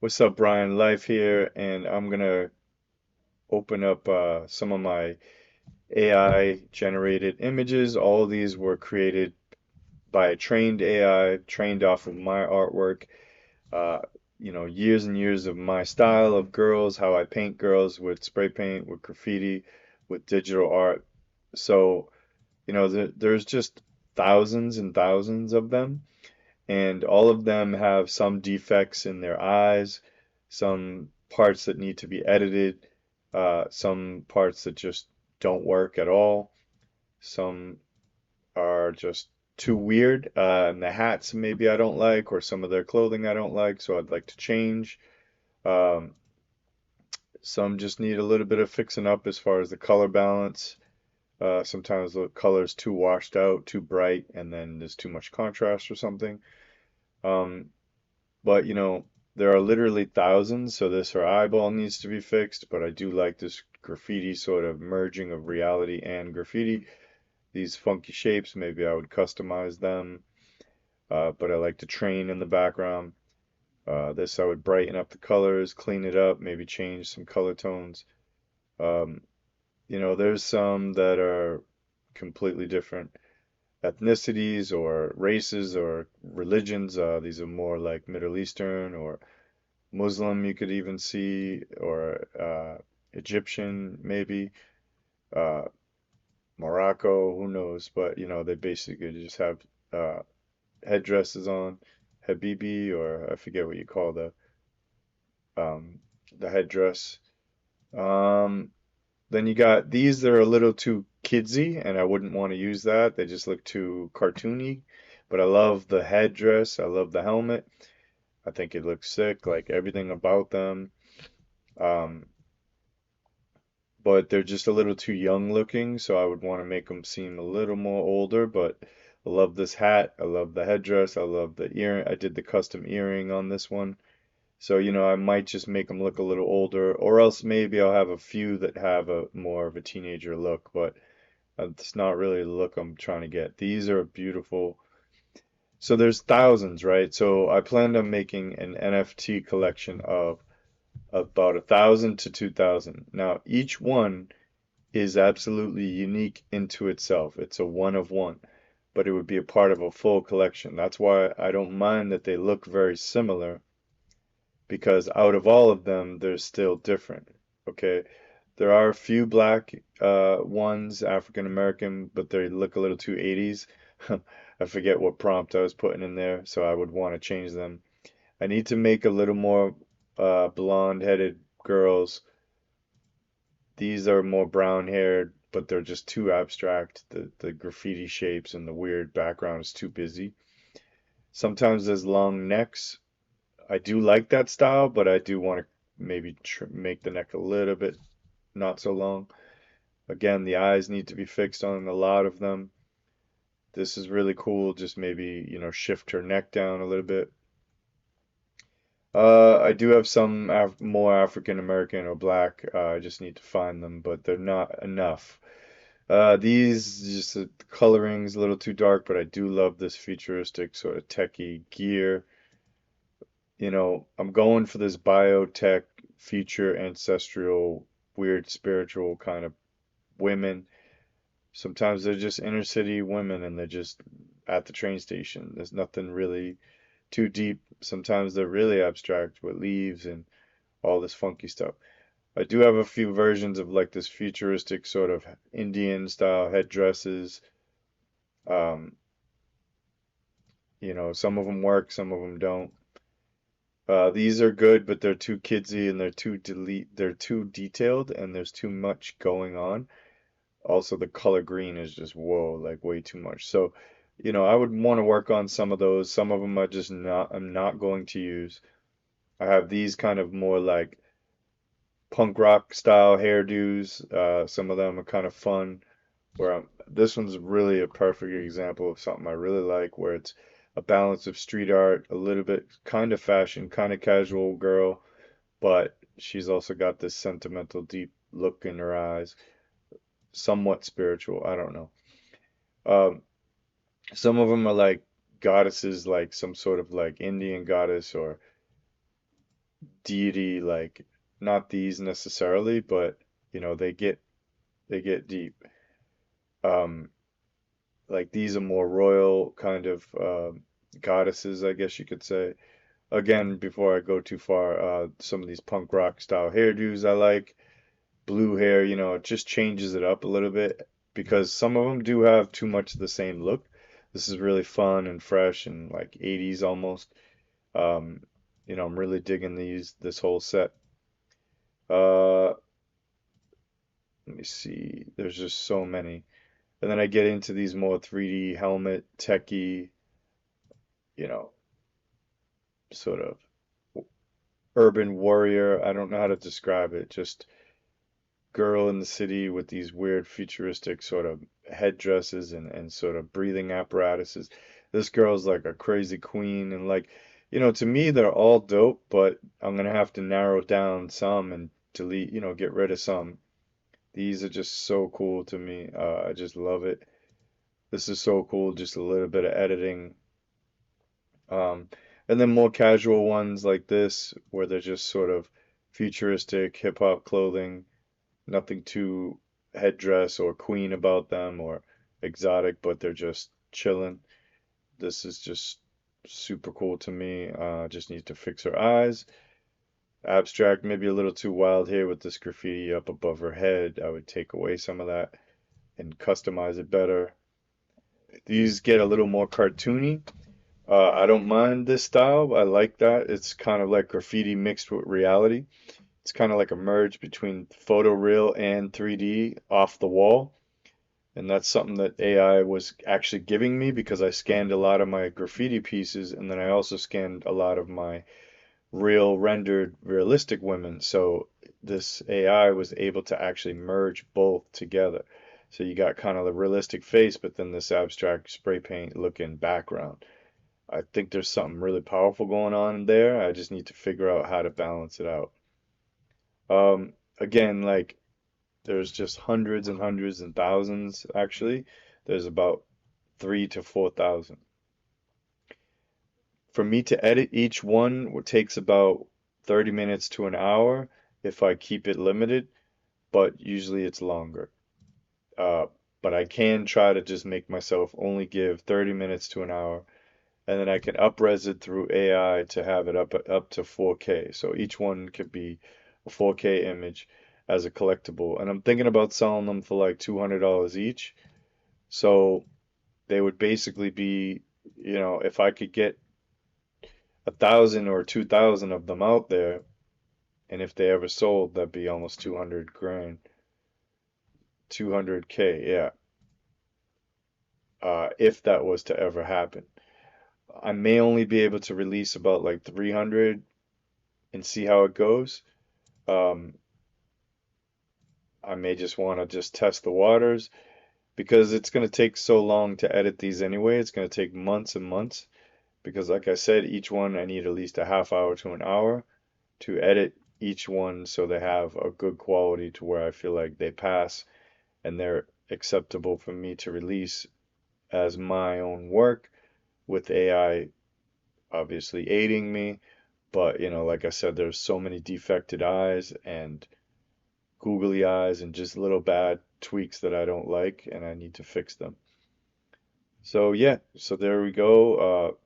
What's up, Brian? Life here, and I'm gonna open up some of my AI generated images. All of these were created by a trained AI, trained off of my artwork. Uh, years and years of my style of girls, how I paint girls with spray paint, with graffiti, with digital art. So, there's just thousands and thousands of them, and all of them have some defects in their eyes, some parts that need to be edited, some parts that just don't work at all, some are just too weird, and the hats maybe I don't like, or some of their clothing I don't like, so I'd like to change. Um, some just need a little bit of fixing up as far as the color balance. Sometimes the color's too washed out, too bright, and then there's too much contrast or something. Um, But there are literally thousands, so this her eyeball needs to be fixed, but I do like this graffiti sort of merging of reality and graffiti. These funky shapes, maybe I would customize them, but I like to train in the background. This I would brighten up the colors, clean it up, maybe change some color tones. Um, there's some that are completely different ethnicities or races or religions. These are more like Middle Eastern or Muslim, you could even see, or Egyptian, maybe, uh, Morocco, who knows? But they basically just have uh, headdresses on, habibi, or I forget what you call um, the headdress. Um, then you got these that are a little too kidsy, and I wouldn't want to use that. They just look too cartoony. But I love the headdress. I love the helmet. I think it looks sick, like everything about them. Um, but they're just a little too young looking, so I would want to make them seem a little more older. But I love this hat. I love the headdress. I love the earring. I did the custom earring on this one. So, I might just make them look a little older, or else maybe I'll have a few that have a more of a teenager look, but it's not really the look I'm trying to get. These are beautiful. So there's thousands, right? So I planned on making an NFT collection of about 1,000 to 2,000. Now, each one is absolutely unique into itself. It's a one of one, but it would be a part of a full collection. That's why I don't mind that they look very similar, because out of all of them, they're still different. Okay, there are a few black ones, African American, but they look a little too 80s. I forget what prompt I was putting in there, so I would want to change them. I need to make a little more blonde-headed girls. These are more brown haired, but they're just too abstract. The graffiti shapes and the weird background is too busy. Sometimes there's long necks. I do like that style, but I do want to maybe tr make the neck a little bit not so long. Again, the eyes need to be fixed on a lot of them. This is really cool. Just maybe, shift her neck down a little bit. I do have some Af more African American or black. I just need to find them, but they're not enough. These just the coloring's a little too dark, but I do love this futuristic sort of techie gear. I'm going for this biotech, future ancestral, weird spiritual kind of women. Sometimes they're just inner city women and they're just at the train station. There's nothing really too deep. Sometimes they're really abstract with leaves and all this funky stuff. I do have a few versions of like this futuristic sort of Indian style headdresses. Um, some of them work, some of them don't. These are good, but they're too kidsy and they're too detailed and there's too much going on. Also, the color green is just whoa, like way too much. So, I would want to work on some of those. Some of them I'm not going to use. I have these kind of more like punk rock style hairdos. Some of them are kind of fun. This one's really a perfect example of something I really like, where it's a balance of street art, a little bit kind of fashion, kind of casual girl, but she's also got this sentimental, deep look in her eyes, somewhat spiritual. I don't know. Um, some of them are like goddesses, like some sort of like Indian goddess or deity, like not these necessarily, but they get deep. Um, like these are more royal kind of goddesses, I guess you could say. Again, before I go too far, some of these punk rock style hairdos I like. Blue hair, it just changes it up a little bit because some of them do have too much of the same look. This is really fun and fresh and like 80s almost. Um, I'm really digging this whole set. Let me see. There's just so many. And then I get into these more 3D helmet, techie, you know, sort of urban warrior. I don't know how to describe it. Just girl in the city with these weird futuristic sort of headdresses and sort of breathing apparatuses. This girl's like a crazy queen and like, to me they're all dope, but I'm gonna have to narrow down some and delete, get rid of some. These are just so cool to me. I just love it. This is so cool, just a little bit of editing. Um, and then more casual ones like this, where they're just sort of futuristic hip hop clothing, nothing too headdress or queen about them or exotic, but they're just chilling. This is just super cool to me. Just needs to fix her eyes. Abstract, maybe a little too wild here with this graffiti up above her head. I would take away some of that and customize it better. These get a little more cartoony. I don't mind this style. I like that. It's kind of like graffiti mixed with reality. It's kind of like a merge between photoreal and 3D off the wall. And that's something that AI was actually giving me because I scanned a lot of my graffiti pieces and then I also scanned a lot of my real rendered realistic women. So this AI was able to actually merge both together. So you got kind of the realistic face, but then this abstract spray paint looking background. I think there's something really powerful going on there. I just need to figure out how to balance it out. Again, like there's just hundreds and hundreds and thousands actually. There's about 3 to 4,000. For me to edit each one takes about 30 minutes to an hour if I keep it limited, but usually it's longer. Uh, but I can try to just make myself only give 30 minutes to an hour, and then I can upres it through AI to have it up to 4K. So each one could be a 4K image as a collectible. And I'm thinking about selling them for like $200 each. So they would basically be, if I could get 1,000 or 2,000 of them out there, and if they ever sold, that'd be almost 200 grand, 200K, yeah. If that was to ever happen. I may only be able to release about like 300 and see how it goes. Um, I may just want to just test the waters because it's going to take so long to edit these anyway. It's going to take months and months because, like I said, each one I need at least a half hour to an hour to edit each one so they have a good quality to where I feel like they pass and they're acceptable for me to release as my own work with AI obviously aiding me. But, like I said, there's so many defected eyes and googly eyes and just little bad tweaks that I don't like and I need to fix them. So yeah, so there we go.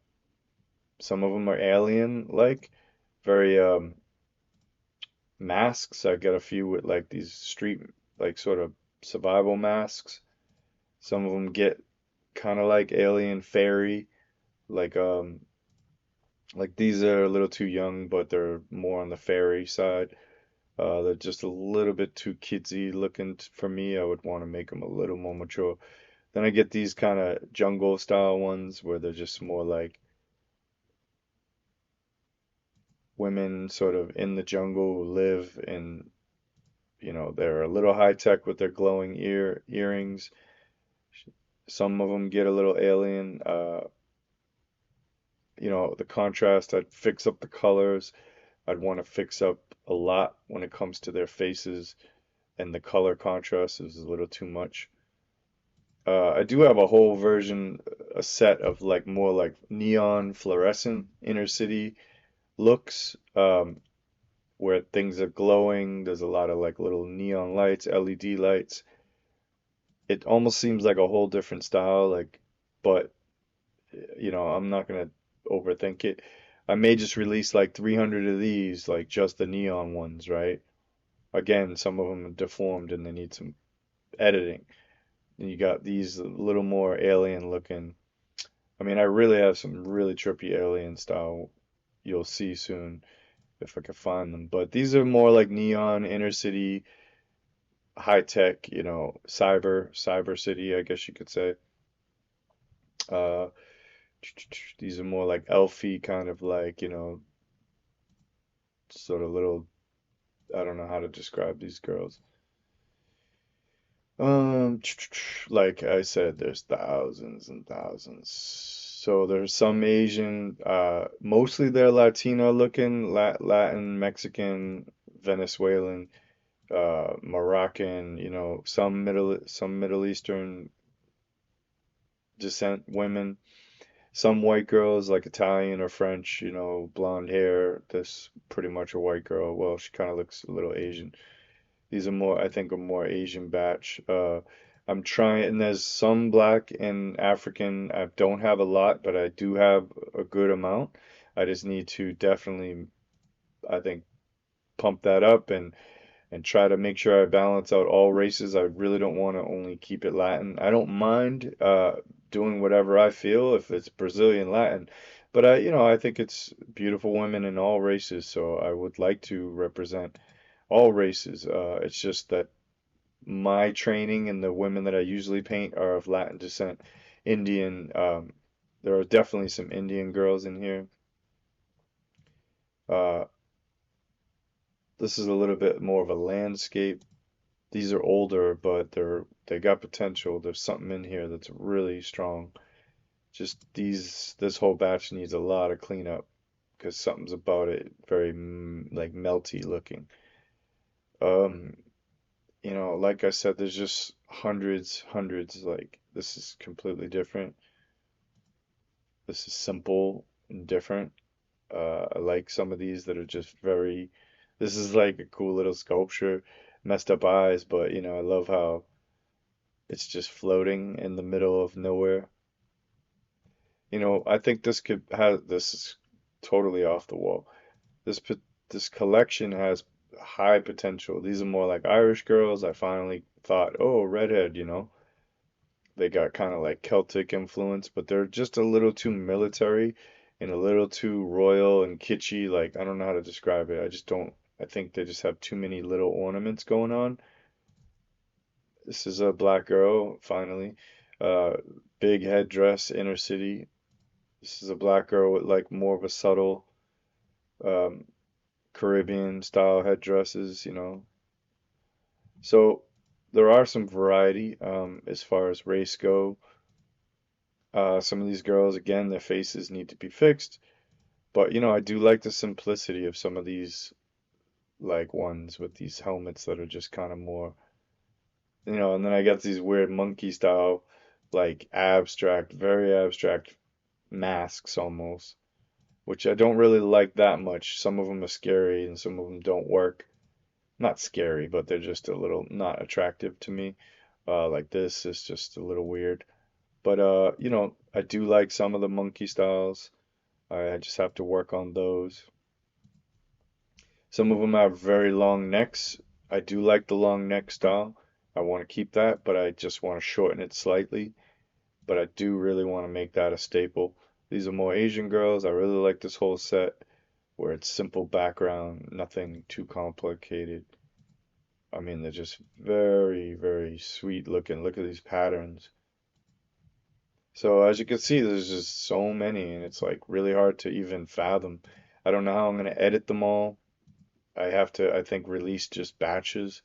Some of them are alien like, very masks. I got a few with like these street like sort of survival masks. Some of them get kind of like alien fairy, like these are a little too young, but they're more on the fairy side. They're just a little bit too kidsy looking for me. I would want to make them a little more mature. Then I get these kind of jungle style ones where they're just more like women sort of in the jungle who live in, they're a little high tech with their glowing earrings. Some of them get a little alien. The contrast, I'd fix up the colors. I'd want to fix up a lot when it comes to their faces, and the color contrast is a little too much. I do have a whole version, a set of like more like neon fluorescent inner city looks. where things are glowing. There's a lot of like little neon lights, LED lights. It almost seems like a whole different style, like, but I'm not gonna overthink it. I may just release like 300 of these, like just the neon ones, right? Again, some of them are deformed and they need some editing. And you got these a little more alien looking. I mean, I really have some really trippy alien style you'll see soon if I can find them. But these are more like neon, inner city, high tech, cyber city, I guess you could say. Uh, these are more like elfy kind of like, sort of little, I don't know how to describe these girls. Um, like I said, there's thousands and thousands. So there's some Asian, mostly they're Latino looking, Latin, Mexican, Venezuelan, Moroccan, some Middle Eastern descent women, some white girls like Italian or French, blonde hair. This pretty much a white girl. Well, she kind of looks a little Asian. These are more, I think, a more Asian batch. I'm trying, and there's some black and African. I don't have a lot, but I do have a good amount. I just need to definitely, I think, pump that up and try to make sure I balance out all races. I really don't want to only keep it Latin. I don't mind doing whatever I feel if it's Brazilian Latin, but I think it's beautiful women in all races, so I would like to represent all races. It's just that my training and the women that I usually paint are of Latin descent, Indian. There are definitely some Indian girls in here. Uh, this is a little bit more of a landscape. These are older, but they got potential. There's something in here that's really strong. Just this whole batch needs a lot of cleanup because something's about it very like melty looking. Um, like I said, there's just hundreds. Like this is completely different. This is simple and different. I like some of these that are just very. This is like a cool little sculpture, messed up eyes, but I love how it's just floating in the middle of nowhere. I think this could have this is totally off the wall. This collection has high potential. These are more like Irish girls. I finally thought, oh, redhead, they got kind of like Celtic influence, but they're just a little too military and a little too royal and kitschy. Like, I don't know how to describe it. I just don't, I think they just have too many little ornaments going on. This is a black girl, finally. Uh, Big headdress, inner city. This is a black girl with like more of a subtle um, Caribbean style headdresses. So there are some variety as far as race go. Some of these girls, again, their faces need to be fixed. But I do like the simplicity of some of these like ones with these helmets that are just kind of more. And then I got these weird monkey style, like abstract, very abstract masks almost, which I don't really like that much. Some of them are scary and some of them don't work. Not scary, but they're just a little not attractive to me. Like this is just a little weird. But I do like some of the monkey styles. I just have to work on those. Some of them have very long necks. I do like the long neck style. I want to keep that, but I just want to shorten it slightly. But I do really want to make that a staple. These are more Asian girls. I really like this whole set where it's simple background, nothing too complicated. I mean, they're just very sweet looking. Look at these patterns. So as you can see, there's just so many, and it's like really hard to even fathom. I don't know how I'm gonna edit them all. I have to, I think, release just batches.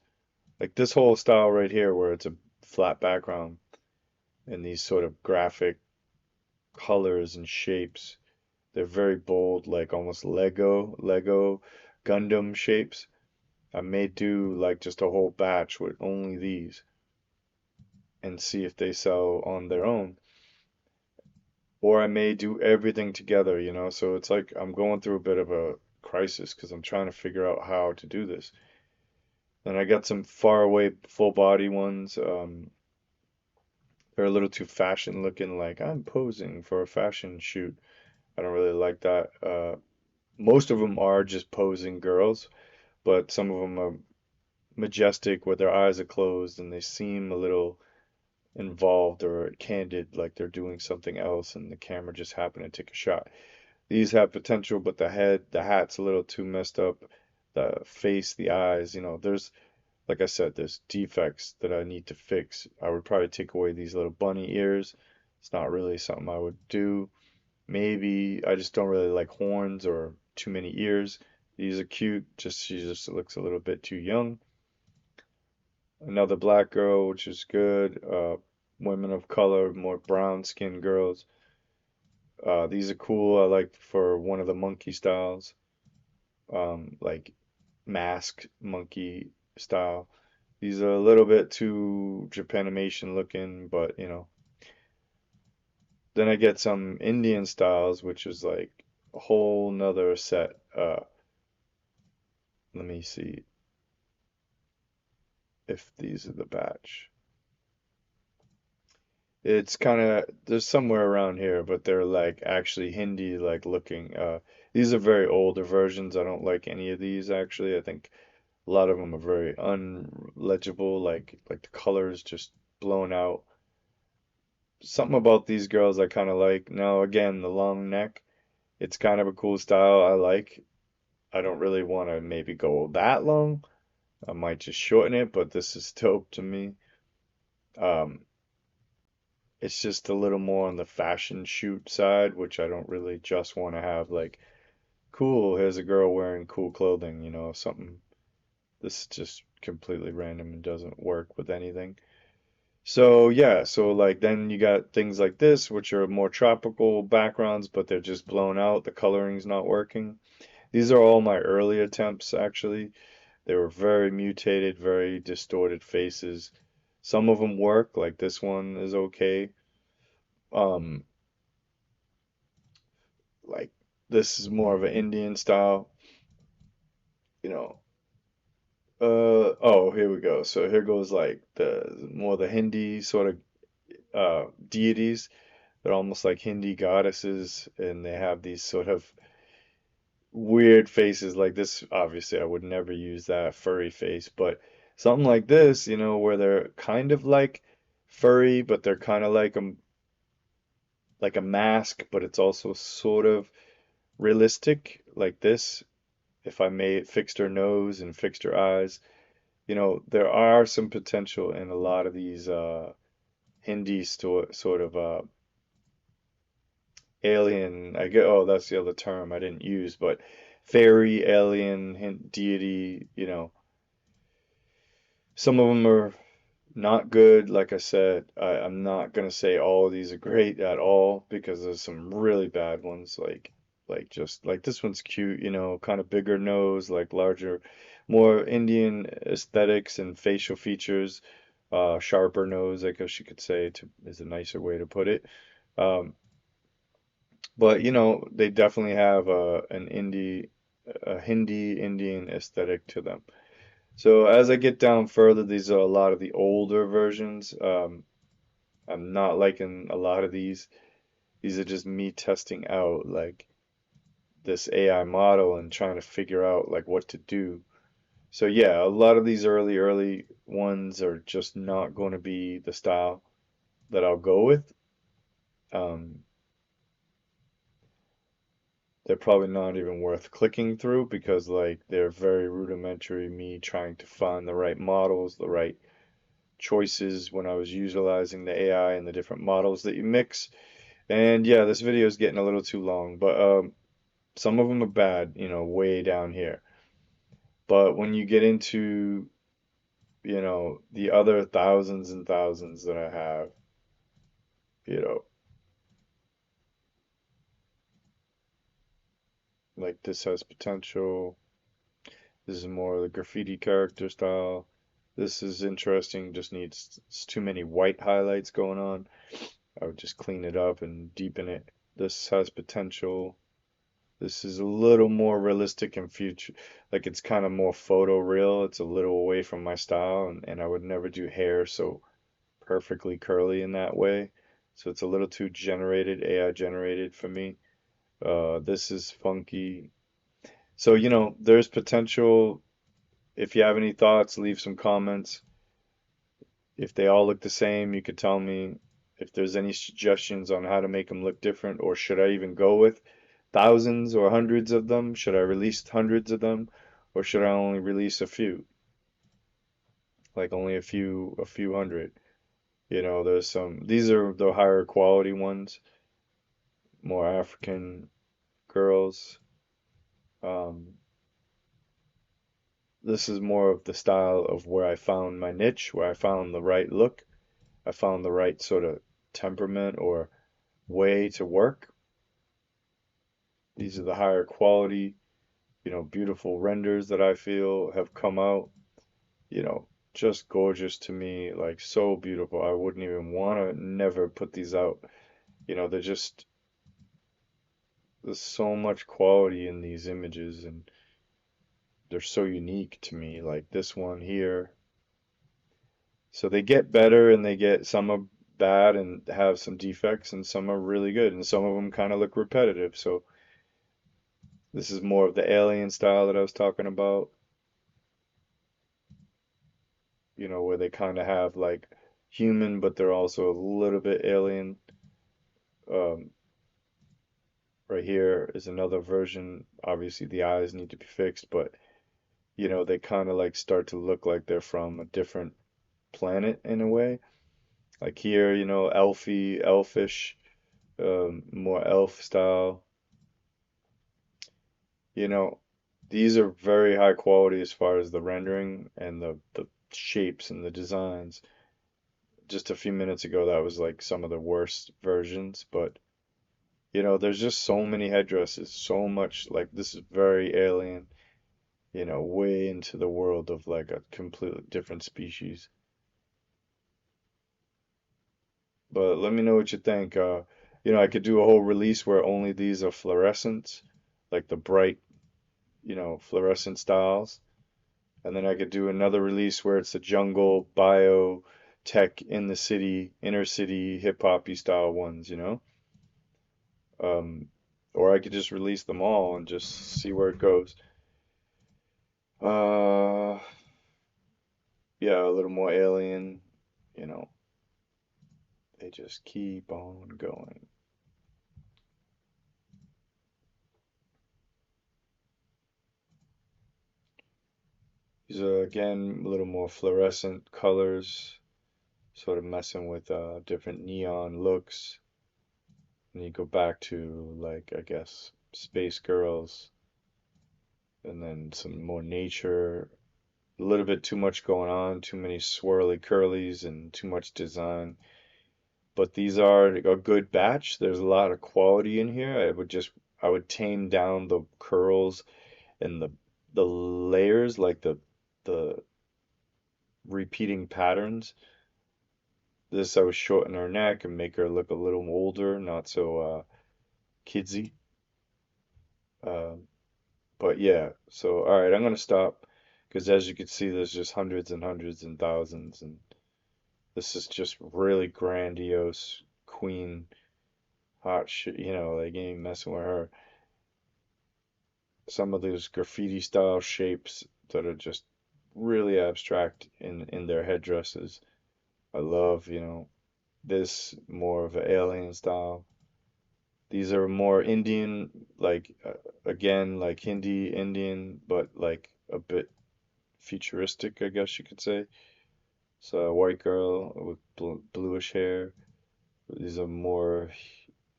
Like this whole style right here, where it's a flat background and these sort of graphic colors and shapes. They're very bold, like almost Lego Gundam shapes. I may do like just a whole batch with only these and see if they sell on their own. Or I may do everything together. So it's like I'm going through a bit of a crisis because I'm trying to figure out how to do this. And I got some far away full body ones. They're a little too fashion looking, like I'm posing for a fashion shoot. I don't really like that. Most of them are just posing girls, but some of them are majestic where their eyes are closed and they seem a little involved or candid, like they're doing something else and the camera just happened to take a shot. These have potential, but the hat's a little too messed up. The face, the eyes, like I said, there's defects that I need to fix. I would probably take away these little bunny ears. It's not really something I would do. Maybe I just don't really like horns or too many ears. These are cute, just she just looks a little bit too young. Another black girl, which is good. Women of color, more brown skinned girls. These are cool. I like for one of the monkey styles, like mask monkey style. These are a little bit too Japanimation looking, but then I get some Indian styles, which is like a whole nother set. Let me see if these are the batch. It's kind of there's somewhere around here, but they're like actually Hindi like looking. These are very older versions. I don't like any of these actually. I think a lot of them are very unlegible, like the colors just blown out. Something about these girls I kind of like. Now again, the long neck, it's kind of a cool style I like. I don't really want to maybe go that long. I might just shorten it, but this is dope to me. Um, it's just a little more on the fashion shoot side, which I don't really just want to have like, cool, here's a girl wearing cool clothing, something. This is just completely random and doesn't work with anything. So yeah, so like then you got things like this, which are more tropical backgrounds, but they're just blown out. The coloring's not working. These are all my early attempts, actually. They were very mutated, very distorted faces. Some of them work, like this one is okay. Um, like this is more of an Indian style, you know. Oh, here we go. So here goes like the Hindi sort of deities. They're almost like Hindi goddesses, and they have these sort of weird faces like this. Obviously, I would never use that furry face, but something like this, where they're kind of like furry, but they're kind of like a mask, but it's also sort of realistic, like this. If I made fixed her nose and fixed her eyes, there are some potential in a lot of these Hindi sort of alien. I get, oh, that's the other term I didn't use, but fairy, alien, deity, some of them are not good. Like I said, I'm not gonna say all of these are great at all because there's some really bad ones. Like just like this one's cute, kind of bigger nose, like larger, more Indian aesthetics and facial features. Sharper nose, I guess you could say, is a nicer way to put it. Um, but they definitely have a Hindi Indian aesthetic to them. So as I get down further, these are a lot of the older versions. I'm not liking a lot of these. These are just me testing out like this AI model and trying to figure out like what to do. So yeah, a lot of these early ones are just not going to be the style that I'll go with. Um, they're probably not even worth clicking through because like they're very rudimentary, me trying to find the right models, the right choices when I was utilizing the AI and the different models that you mix. And yeah, this video is getting a little too long, but some of them are bad, way down here. But when you get into, the other thousands and thousands that I have, you know, like this has potential. This is more of the graffiti character style. This is interesting, just needs it's too many white highlights going on. I would just clean it up and deepen it. This has potential. This is a little more realistic and future, like it's kind of more photo real. It's a little away from my style, and I would never do hair so perfectly curly in that way. So it's a little too generated, AI generated for me. This is funky. So, there's potential. If you have any thoughts, leave some comments. If they all look the same, you could tell me if there's any suggestions on how to make them look different, or should I even go with thousands or hundreds of them? Should I release hundreds of them, or should I only release a few? Like only a few hundred. There's some, these are the higher quality ones, more African girls. Um, this is more of the style of where I found my niche, where I found the right look. I found the right sort of temperament or way to work. These are the higher quality, beautiful renders that I feel have come out, you know, just gorgeous to me, like so beautiful. I wouldn't even want to never put these out. They're just, there's so much quality in these images and they're so unique to me, like this one here. So they get better and they get, some are bad and have some defects and some are really good and some of them kind of look repetitive. So this is more of the alien style that I was talking about, where they kind of have like human, but they're also a little bit alien. Um, right here is another version. Obviously, the eyes need to be fixed, but they kind of like start to look like they're from a different planet in a way. Like here, elfy, elfish, more elf style. You know, these are very high quality as far as the rendering and the shapes and the designs. Just a few minutes ago, that was like some of the worst versions, but there's just so many headdresses, so much like this is very alien, way into the world of like a completely different species. But let me know what you think. I could do a whole release where only these are fluorescent, like the bright, fluorescent styles. And then I could do another release where it's the jungle, bio, tech in the city, inner city, hip hoppy style ones. Um, or I could just release them all and just see where it goes. Uh, yeah, a little more alien, you know, they just keep on going. These are again a little more fluorescent colors, sort of messing with different neon looks. And you go back to like I guess Space Girls, and then some more nature. A little bit too much going on, too many swirly curlies and too much design. But these are a good batch. There's a lot of quality in here. I would tame down the curls and the layers, like the repeating patterns. This I would shorten her neck and make her look a little older, not so kidsy. Um, but yeah, so all right, I'm gonna stop because as you can see, there's just hundreds and hundreds and thousands, and this is just really grandiose queen hot shit. Like you ain't messing with her. Some of those graffiti style shapes that are just really abstract in their headdresses. I love, this more of an alien style. These are more Indian, like again, like Hindi Indian, but like a bit futuristic, I guess you could say. So a white girl with bluish hair. These are more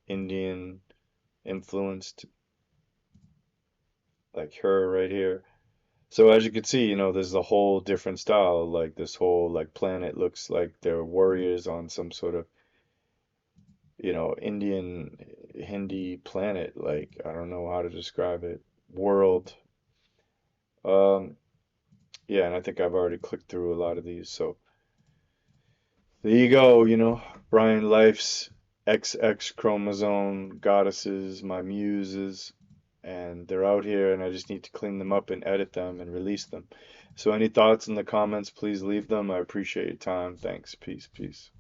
Indian influenced, like her right here. So as you can see, there's a whole different style. Like this whole like planet looks like they're warriors on some sort of, Indian Hindi planet. Like I don't know how to describe it. World. Um, yeah, and I think I've already clicked through a lot of these. So there you go, Brian Life's XX Chromosome Goddesses, my muses. and they're out here, and I just need to clean them up and edit them and release them. So any thoughts in the comments, please leave them. I appreciate your time. Thanks. Peace, peace.